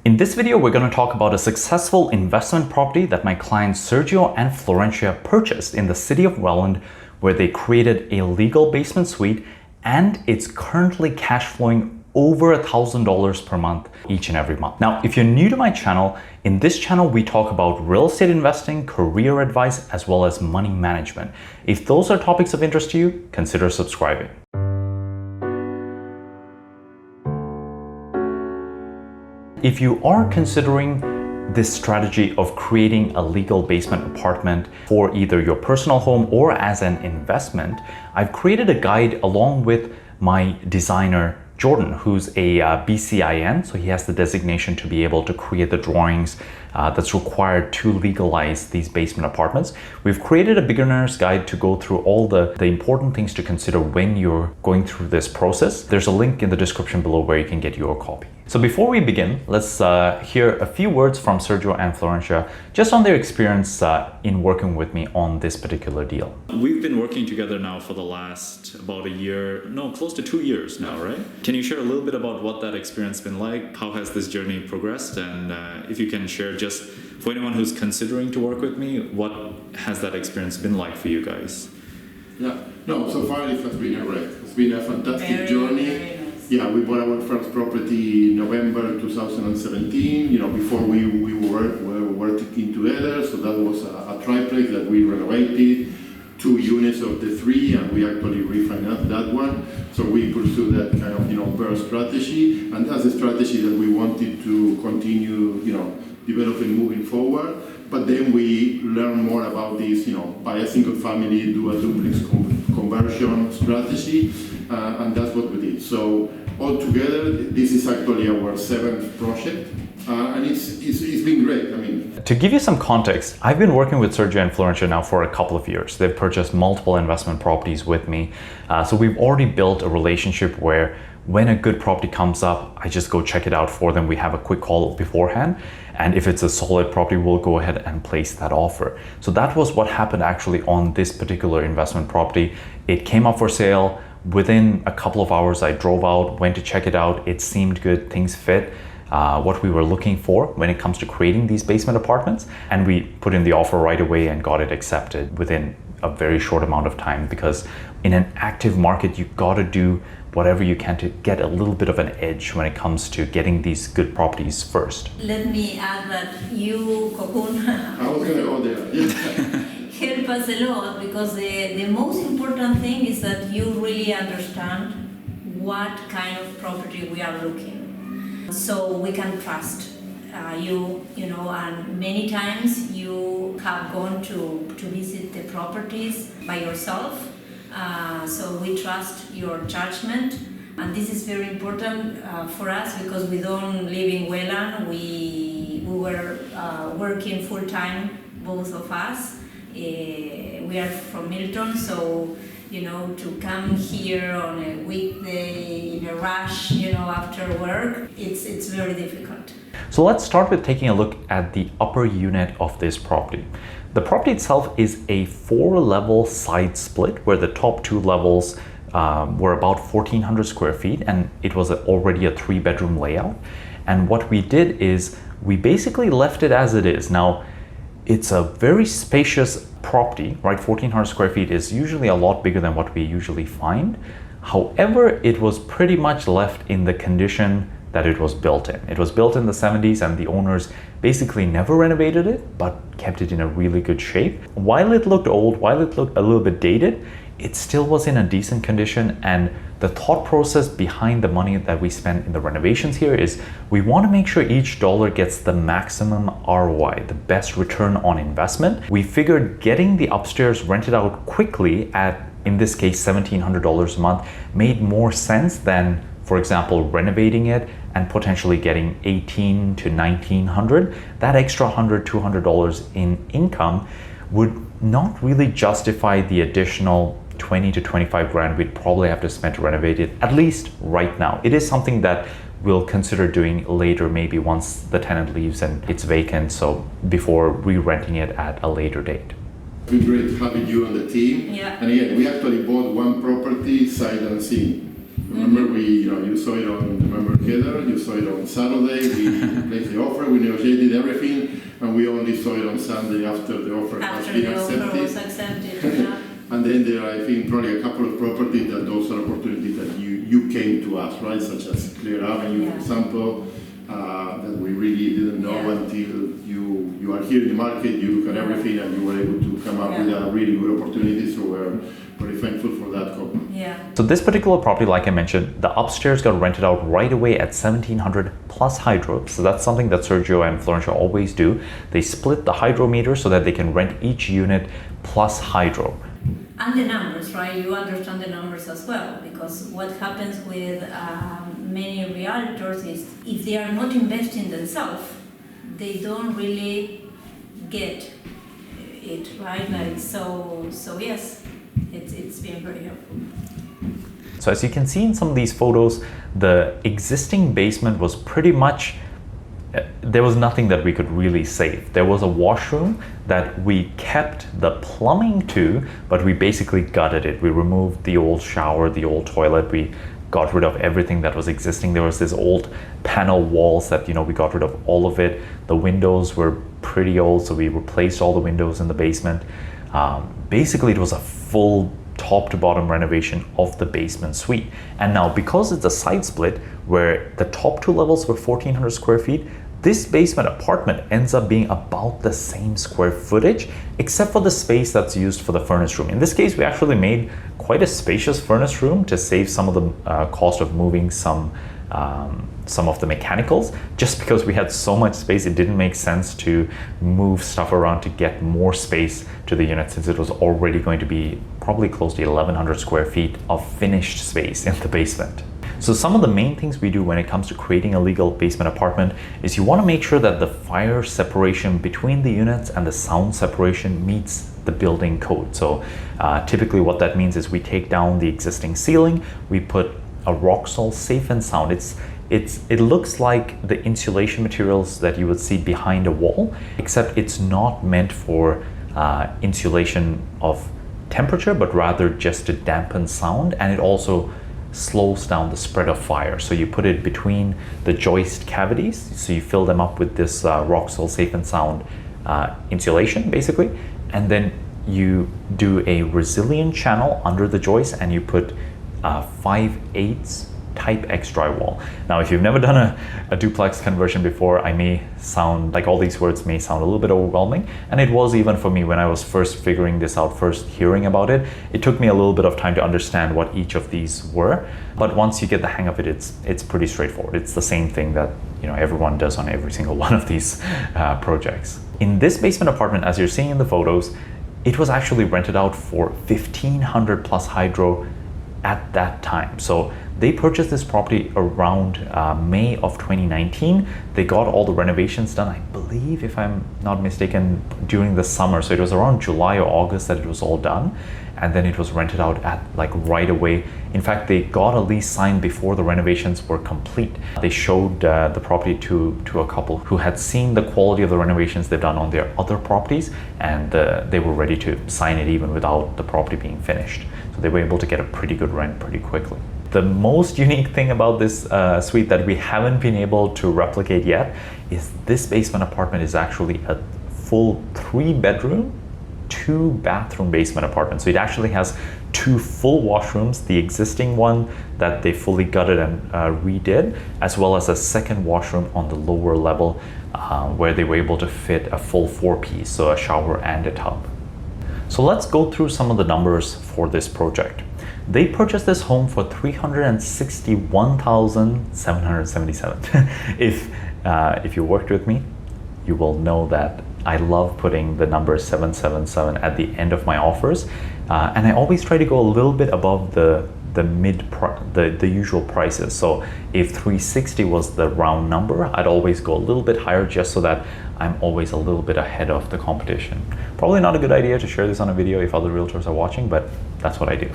In this video, we're going to talk about a successful investment property that my clients Sergio and Fluorine purchased in the city of Welland, where they created a legal basement suite, and it's currently cash flowing over $1,000 per month each and every month. Now, if you're new to my channel, in this channel, we talk about real estate investing, career advice, as well as money management. If those are topics of interest to you, consider subscribing. If you are considering this strategy of creating a legal basement apartment for either your personal home or as an investment, I've created a guide along with my designer, Jordan, who's a BCIN, so he has the designation to be able to create the drawings that's required to legalize these basement apartments. We've created a beginner's guide to go through all the important things to consider when you're going through this process. There's a link in the description below where you can get your copy. So before we begin, let's hear a few words from Sergio and Fluorine just on their experience in working with me on this particular deal. We've been working together now for the last about a year, no, close to 2 years now, right? Can you share a little bit about what that experience been like? How has this journey progressed? And if you can share just for anyone who's considering to work with me, what has that experience been like for you guys? Yeah, no, so far it has been great. It's been a fantastic journey. Yeah, we bought our first property in November 2017. You know, before we were working together, so that was a triplex that we renovated, 2 units of the 3, and we actually refinanced that one. So we pursued that kind of, BRRR strategy, and that's a strategy that we wanted to continue, developing moving forward. But then we learned more about this, buy a single family, do a duplex conversion strategy, and that's what we did. So altogether, this is actually our 7th project, and it's been great. I mean, to give you some context, I've been working with Sergio and Fluorine now for a couple of years. They've purchased multiple investment properties with me, so we've already built a relationship where when a good property comes up, I just go check it out for them. We have a quick call beforehand, and if it's a solid property, we'll go ahead and place that offer. So that was what happened actually on this particular investment property. It came up for sale. Within a couple of hours, I drove out, went to check it out. It seemed good, things fit what we were looking for when it comes to creating these basement apartments. And we put in the offer right away and got it accepted within a very short amount of time, because in an active market, you gotta do whatever you can to get a little bit of an edge when it comes to getting these good properties first. Let me add that you, Koukun, I was gonna go there. help us a lot, because the most important thing is that you really understand what kind of property we are looking, so we can trust you, and many times you have gone to visit the properties by yourself, so we trust your judgment, and this is very important for us because we don't live in Welland. We were working full-time, both of us. We are from Milton, so to come here on a weekday in a rush, after work, it's very difficult. So let's start with taking a look at the upper unit of this property. The property itself is a 4-level side split, where the top 2 levels were about 1,400 square feet, and it was already a 3-bedroom layout. And what we did is we basically left it as it is. Now, it's a very spacious property, right? 1,400 square feet is usually a lot bigger than what we usually find. However, it was pretty much left in the condition that it was built in. It was built in the 70s, and the owners basically never renovated it, but kept it in a really good shape. While it looked old, while it looked a little bit dated, it still was in a decent condition. And the thought process behind the money that we spent in the renovations here is we want to make sure each dollar gets the maximum ROI, the best return on investment. We figured getting the upstairs rented out quickly at, in this case, $1,700 a month made more sense than, for example, renovating it and potentially getting $1,800 to $1,900. That extra $100, $200 in income would not really justify the additional 20 to 25 grand we'd probably have to spend to renovate it, at least right now. It is something that we'll consider doing later, maybe once the tenant leaves and it's vacant, so before re-renting it at a later date. It's been great having you on the team. Yeah. And again, we actually bought one property sight unseen. Remember, you saw it on Heather, you saw it on Saturday, we placed the on Sunday after the offer has After been the offer accepted. was accepted. Yeah. And then there are, I think, probably a couple of properties that those are opportunities that you came to us, right? Such as Clear Avenue, for example, that we really didn't know until you are here in the market, you look at everything, and you were able to come up with a really good opportunity. So we're very thankful for that, Koukun. Yeah. So this particular property, like I mentioned, the upstairs got rented out right away at 1,700 plus hydro. So that's something that Sergio and Fluorine always do. They split the hydro meter so that they can rent each unit plus hydro. And the numbers, right? You understand the numbers as well, because what happens with many realtors is if they are not investing themselves, they don't really get it, right? Like so yes, it's been very helpful. So as you can see in some of these photos, the existing basement was pretty much, there was nothing that we could really save. There was a washroom that we kept the plumbing to, but we basically gutted it. We removed the old shower, the old toilet, we got rid of everything that was existing. There was this old panel walls that, we got rid of all of it. The windows were pretty old, so we replaced all the windows in the basement. Basically, it was a full top to bottom renovation of the basement suite. And now, because it's a side split where the top two levels were 1,400 square feet, this basement apartment ends up being about the same square footage, except for the space that's used for the furnace room. In this case, we actually made quite a spacious furnace room to save some of the cost of moving some of the mechanicals. Just because we had so much space, it didn't make sense to move stuff around to get more space to the unit, since it was already going to be probably close to 1,100 square feet of finished space in the basement. So some of the main things we do when it comes to creating a legal basement apartment is you want to make sure that the fire separation between the units and the sound separation meets the building code. So typically what that means is we take down the existing ceiling, we put a rock salt safe and sound. It looks like the insulation materials that you would see behind a wall, except it's not meant for insulation of temperature, but rather just to dampen sound, and it also slows down the spread of fire. So you put it between the joist cavities, so you fill them up with this rock salt safe and sound insulation basically, and then you do a resilient channel under the joist and you put 5/8 type X drywall. Now, if you've never done a duplex conversion before, I may sound like all these words may sound a little bit overwhelming, and it was even for me when I was first figuring this out, first hearing about it. It took me a little bit of time to understand what each of these were, but once you get the hang of it, it's pretty straightforward. It's the same thing that everyone does on every single one of these projects. In this basement apartment, as you're seeing in the photos, it was actually rented out for 1,500 plus hydro at that time. So they purchased this property around May of 2019. They got all the renovations done, I believe, if I'm not mistaken, during the summer. So it was around July or August that it was all done. And then it was rented out at right away. In fact, they got a lease signed before the renovations were complete. They showed the property to a couple who had seen the quality of the renovations they've done on their other properties, and they were ready to sign it even without the property being finished. So they were able to get a pretty good rent pretty quickly. The most unique thing about this suite that we haven't been able to replicate yet is this basement apartment is actually a full 3-bedroom, 2-bathroom basement apartment. So it actually has 2 full washrooms, the existing one that they fully gutted and redid, as well as a second washroom on the lower level where they were able to fit a full 4-piece, so a shower and a tub. So let's go through some of the numbers for this project. They purchased this home for $361,777. If you worked with me, you will know that I love putting the number 777 at the end of my offers, and I always try to go a little bit above the usual prices. So if 360 was the round number, I'd always go a little bit higher just so that I'm always a little bit ahead of the competition. Probably not a good idea to share this on a video if other realtors are watching, but that's what I do.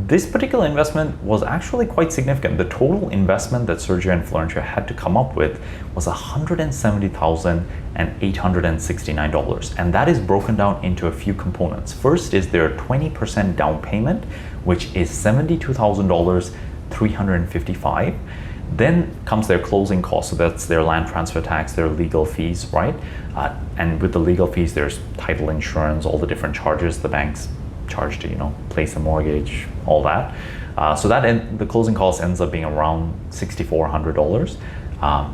This particular investment was actually quite significant. The total investment that Sergio and Fluorine had to come up with was $170,869, and that is broken down into a few components. First is their 20% down payment, which is $72,355. Then comes their closing costs, so that's their land transfer tax, their legal fees, right? And with the legal fees, there's title insurance, all the different charges the banks charge to, place a mortgage, all that. So the closing cost ends up being around $6,400.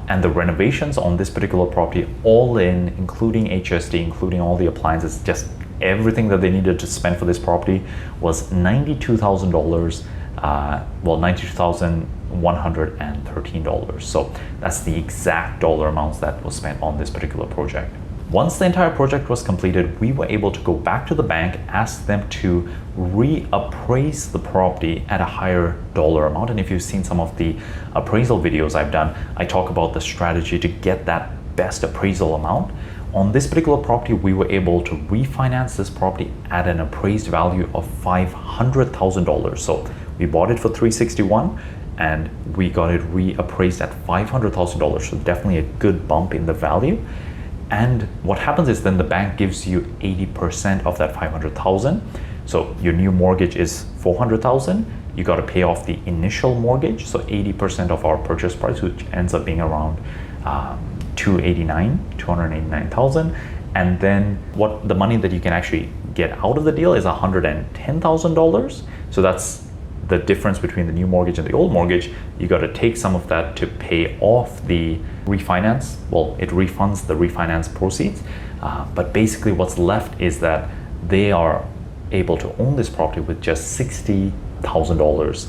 And the renovations on this particular property, all in, including HSD, including all the appliances, just everything that they needed to spend for this property was $92,000. $92,113. So that's the exact dollar amounts that was spent on this particular project. Once the entire project was completed, we were able to go back to the bank, ask them to reappraise the property at a higher dollar amount. And if you've seen some of the appraisal videos I've done, I talk about the strategy to get that best appraisal amount. On this particular property, we were able to refinance this property at an appraised value of $500,000. So we bought it for $361,000 and we got it reappraised at $500,000. So definitely a good bump in the value. And what happens is then the bank gives you 80% of that $500,000. So your new mortgage is $400,000. You got to pay off the initial mortgage. So 80% of our purchase price, which ends up being around $289,000. And then what the money that you can actually get out of the deal is $110,000. So that's the difference between the new mortgage and the old mortgage. You got to take some of that to pay off the refinance. Well, it refunds the refinance proceeds. But basically what's left is that they are able to own this property with just $60,000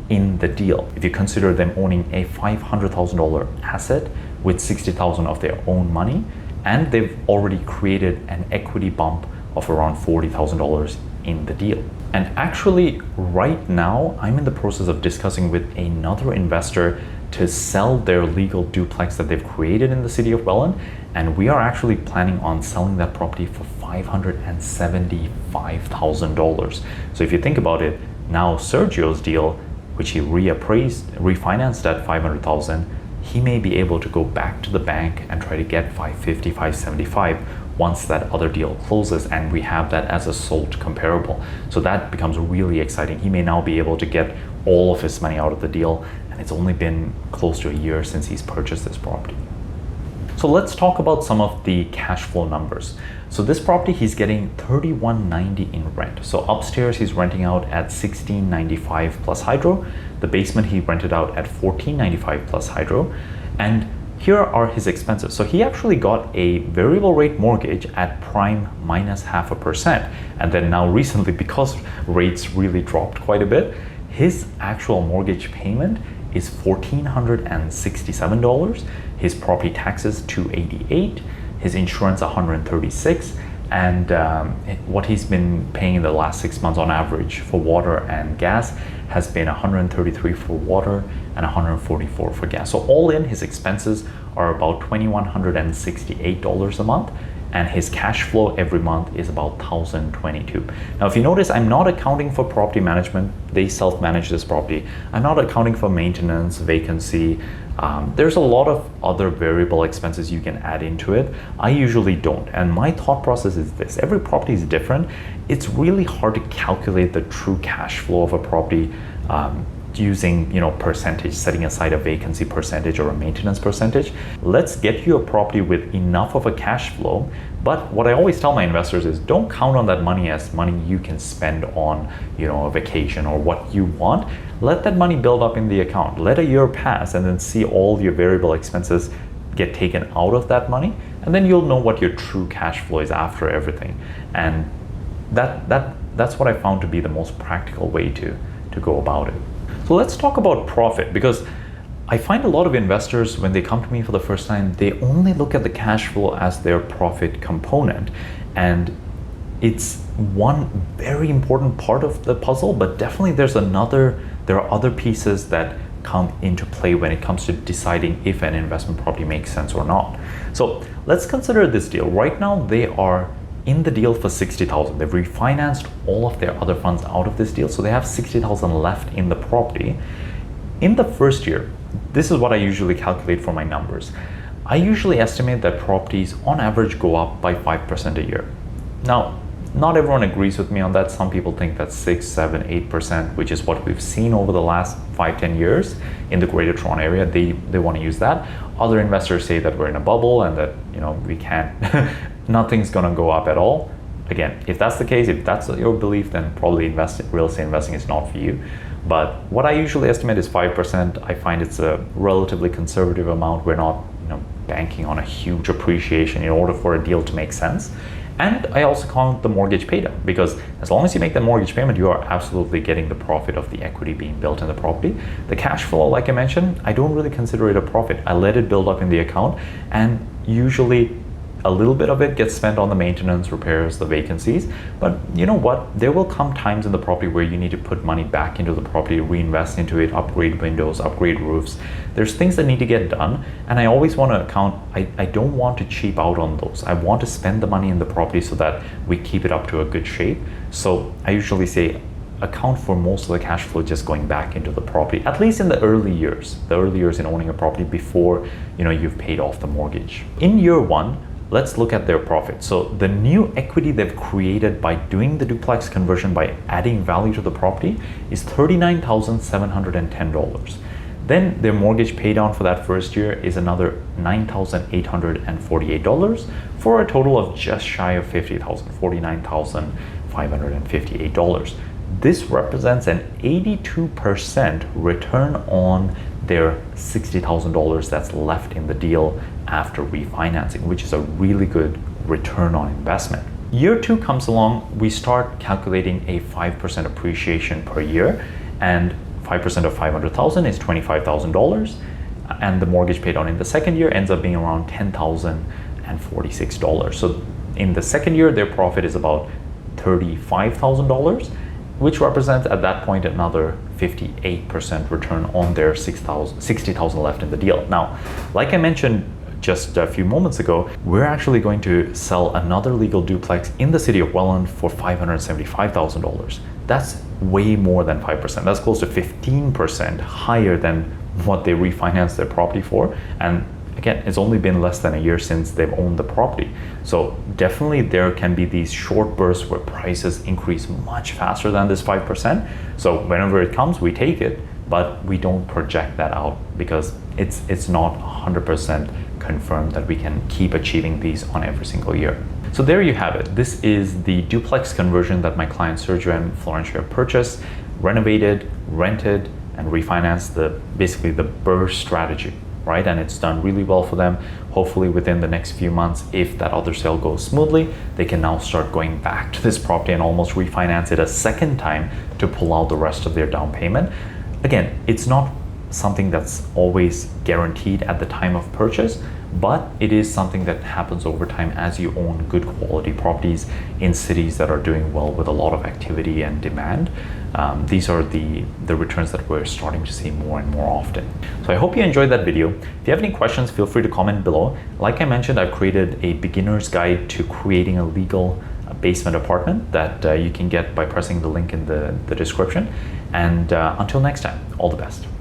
in the deal. If you consider them owning a $500,000 asset with $60,000 of their own money, and they've already created an equity bump of around $40,000 in the deal. And actually right now, I'm in the process of discussing with another investor to sell their legal duplex that they've created in the city of Welland. And we are actually planning on selling that property for $575,000. So if you think about it, now Sergio's deal, which he refinanced at $500,000, he may be able to go back to the bank and try to get $550,000, $575,000 once that other deal closes and we have that as a sold comparable. So that becomes really exciting. He may now be able to get all of his money out of the deal, and it's only been close to a year since he's purchased this property. So let's talk about some of the cash flow numbers. So this property, he's getting $31.90 in rent. So upstairs he's renting out at $16.95 plus hydro. The basement he rented out at $14.95 plus hydro. And here are his expenses. So he actually got a variable rate mortgage at prime minus 0.5%. And then now recently, because rates really dropped quite a bit, his actual mortgage payment is $1,467. His property taxes $288. His insurance $136. And what he's been paying in the last 6 months on average for water and gas has been $133 for water and $144 for gas. So all in, his expenses are about $2,168 a month, and his cash flow every month is about $1,022. Now, if you notice, I'm not accounting for property management. They self-manage this property. I'm not accounting for maintenance, vacancy. There's a lot of other variable expenses you can add into it. I usually don't. And my thought process is this: every property is different. It's really hard to calculate the true cash flow of a property using, percentage, setting aside a vacancy percentage or a maintenance percentage. Let's get you a property with enough of a cash flow. But what I always tell my investors is don't count on that money as money you can spend on, a vacation or what you want. Let that money build up in the account. Let a year pass and then see all your variable expenses get taken out of that money. And then you'll know what your true cash flow is after everything. And that's what I found to be the most practical way to go about it. So let's talk about profit, because I find a lot of investors, when they come to me for the first time, they only look at the cash flow as their profit component. And it's one very important part of the puzzle, but definitely there are other pieces that come into play when it comes to deciding if an investment property makes sense or not. So let's consider this deal. Right now, they are in the deal for $60,000. They've refinanced all of their other funds out of this deal, so they have $60,000 left in the property. In the first year, this is what I usually calculate for my numbers. I usually estimate that properties on average go up by 5% a year. Now, not everyone agrees with me on that. Some people think that's 6, 7, 8%, which is what we've seen over the last 5-10 years. in the Greater Toronto area, they want to use that. Other investors say that we're in a bubble and that, you know, we can't, nothing's going to go up at all. Again, if that's the case, if that's your belief, then probably real estate investing is not for you. But what I usually estimate is 5%. I find it's a relatively conservative amount. We're not, you know, banking on a huge appreciation in order for a deal to make sense. And I also count the mortgage paydown, because as long as you make the mortgage payment, you are absolutely getting the profit of the equity being built in the property. The cash flow, like I mentioned, I don't really consider it a profit. I let it build up in the account, and usually a little bit of it gets spent on the maintenance, repairs, the vacancies. But you know what? There will come times in the property where you need to put money back into the property, reinvest into it, upgrade windows, upgrade roofs. There's things that need to get done. And I always want to account, I don't want to cheap out on those. I want to spend the money in the property so that we keep it up to a good shape. So I usually say, account for most of the cash flow just going back into the property, at least in the early years in owning a property before, you know, you've paid off the mortgage. In year one, let's look at their profit. So the new equity they've created by doing the duplex conversion, by adding value to the property, is $39,710. Then their mortgage paydown for that first year is another $9,848 for a total of just shy of $50,000, $49,558. This represents an 82% return on their $60,000 that's left in the deal after refinancing, which is a really good return on investment. Year two comes along, we start calculating a 5% appreciation per year, and 5% of $500,000 is $25,000, and the mortgage paid on in the second year ends up being around $10,046. So in the second year, their profit is about $35,000, which represents at that point another 58% return on their $60,000 left in the deal. Now, like I mentioned just a few moments ago, we're actually going to sell another legal duplex in the city of Welland for $575,000. That's way more than 5%. That's close to 15% higher than what they refinanced their property for. And again, it's only been less than a year since they've owned the property. So definitely there can be these short bursts where prices increase much faster than this 5%. So whenever it comes, we take it, but we don't project that out because it's not 100% confirmed that we can keep achieving these on every single year. So there you have it. This is the duplex conversion that my client Sergio and Fluorine purchased, renovated, rented, and refinanced, basically the BRRRR strategy, right? And it's done really well for them. Hopefully within the next few months, if that other sale goes smoothly, they can now start going back to this property and almost refinance it a second time to pull out the rest of their down payment. Again, it's not something that's always guaranteed at the time of purchase, but it is something that happens over time as you own good quality properties in cities that are doing well with a lot of activity and demand. These are the returns that we're starting to see more and more often. So I hope you enjoyed that video. If you have any questions, feel free to comment below. Like I mentioned, I've created a beginner's guide to creating a legal basement apartment that you can get by pressing the link in the description. And until next time, all the best.